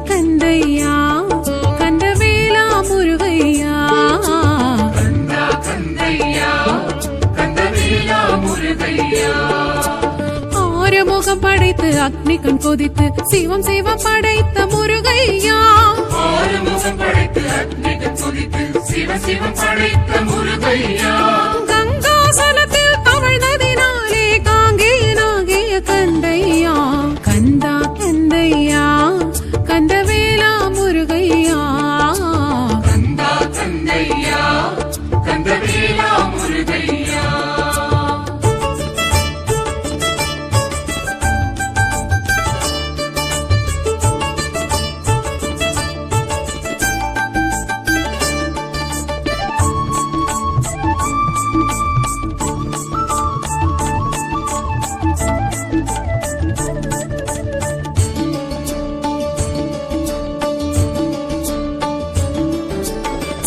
கந்தையா கந்தவேலா முருகையா கந்தையா கந்தவேலா முருகையா ஆறுமுகம் படைத்து அக்னி கண் கொதித்து சிவம் சிவம் படைத்த முருகையா ஆறுமுகம் படைத்து அக்னி கண் கொதித்து சிவ சிவம் படைத்த முருகையா கங்காசலத்தில் தவழ்ந்ததினாலே காங்கேயனாகிய கந்தையா கந்தா கந்தையா கந்தவேலா முருகையா கந்தையா கந்தவேலா முருகையா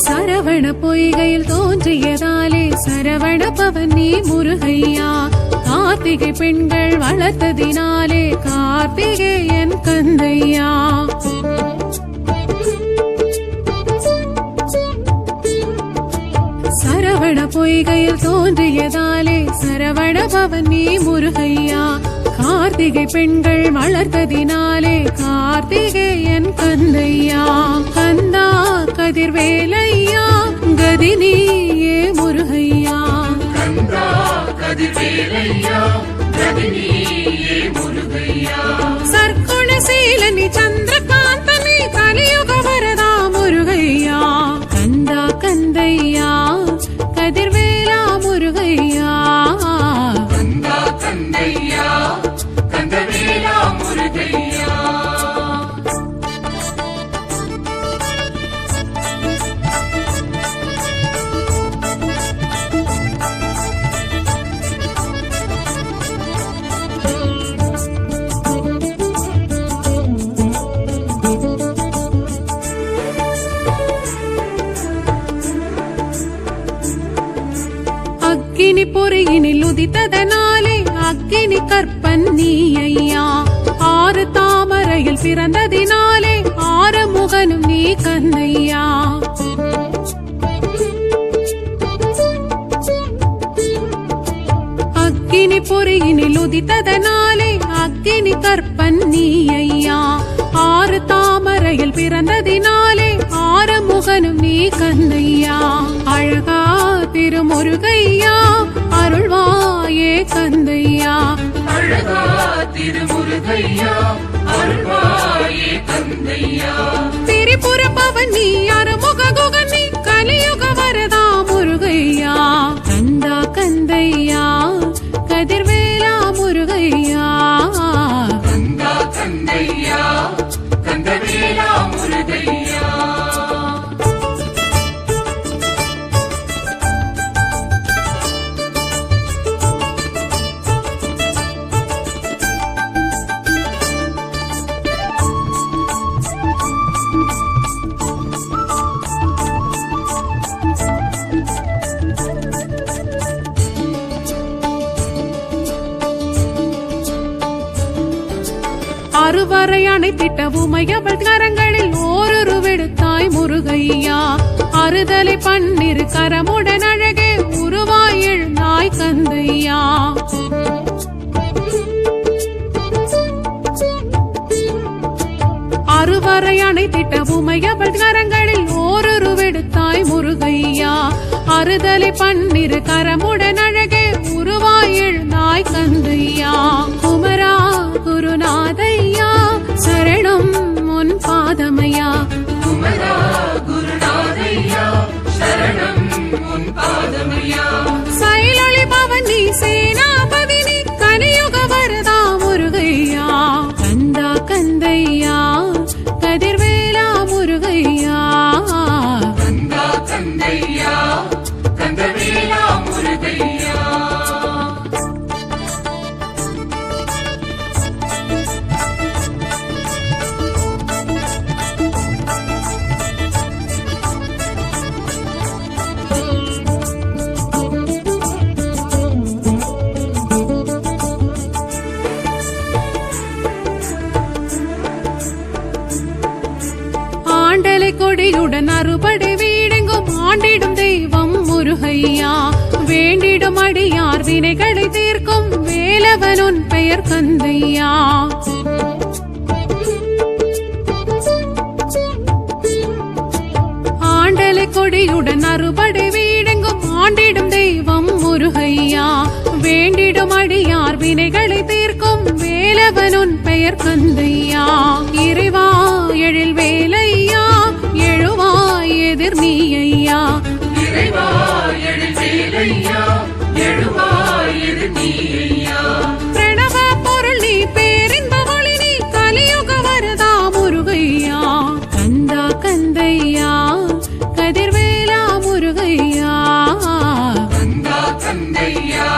சரவண பொய்கையில் தோன்றியதாலே சரவண பவன் நீ முருகையா கார்த்திகை பெண்கள் வளர்த்ததினாலே கார்த்திகேயன் கந்தையா சரவண பொய்கையில் தோன்றியதாலே சரவண பவன் நீ முருகையா கார்த்திகை பெண்கள் வளர்த்ததினாலே கார்த்திகேயன் கந்தையா கந்தா கதிர்வேலையா கதினியே முருகையா கந்தா கதிர்வேலையா கதினியே முருகையா சர்க்குணசீலனி சந்திரகாந்தனி கலியுக வரதா முருகையா கந்தா கந்தையா கதிர்வேலா முருகையா கந்தா கந்தையா கந்தவேலா முருகையா அக்கினி பொறியினில் உதித்ததனாலே அக்கினி கற்பன் நீ ஐயா ஆறு தாமரையில் பிறந்ததினாலே ஆறுமுகனும் நீ கந்தையா அக்கினி பொறியினில் உதித்ததனாலே அக்கினி கற்பன் நீ ஐயா ஆறு தாமரையில் பிறந்ததினாலே ஆறுமுகனும் நீ கந்தையா அழகா திருமுருகையா அருள்வாயே கந்தையா அழகா திருமுருகையா அருள்வாயே கந்தையா திரிபுர பவன் நீ அருமுக குகன் நீ கலியுக வரதா முருகையா கந்தா கந்தையா கதிர்வேலா முருகையா கந்தா கந்தையா கந்தவேலா முருகையா அறுவரை அணைத்திட்ட உமையவள் கரங்களில் ஓருருவெடுத்தாய் முருகையா அறுதலை பன்னிரு கரமுடன் அழகே உருவாய் எழுந்தாய் கந்தையா அறுவரை அணைத்திட்ட உமையவள் கரங்களில் ஓருருவெடுத்தாய் முருகையா அறுதலை பன்னிரு கரமுடன் அழகே உருவாய் எழுந்தாய் கந்தையா குமரா குருநாதையா சரணம் உன் பாதமையா குமரா குருநாதையா சரணம் உன் பாதமையா சைலொளி பவனி சேனாபதினி கலியுக வரதா முருகையா கந்தா கந்தையா கதிர்வேலா முருகையா கந்தா கந்தையா கந்தவேலா முருகையா கொடியுடன் அறுபடை வீடெங்கும் ஆண்டிடும் தெய்வம் முருகையா வேண்டிடும் அடியார் வினைகளை தீர்க்கும் வேலவன் உன் பெயர் கந்தையா ஆண்டலை கொடியுடன் அறுபடை வீடெங்கும் ஆண்டிடும் தெய்வம் முருகையா வேண்டிடும் அடியார் வினைகளை தீர்க்கும் வேலவன் உன் பெயர் கந்தையா இறைவா எழில் வேலையா எழுவாய் எதிர் நீ ஐயா இறைவா எழில் வேலையா எழுவாய் எதிர் நீ ஐயா பிரணவ பொருள் நீ பேரின்ப ஒளி நீ கலியுக வரதா முருகையா கந்தா கந்தையா கதிர்வேலா முருகையா கந்தா கந்தையா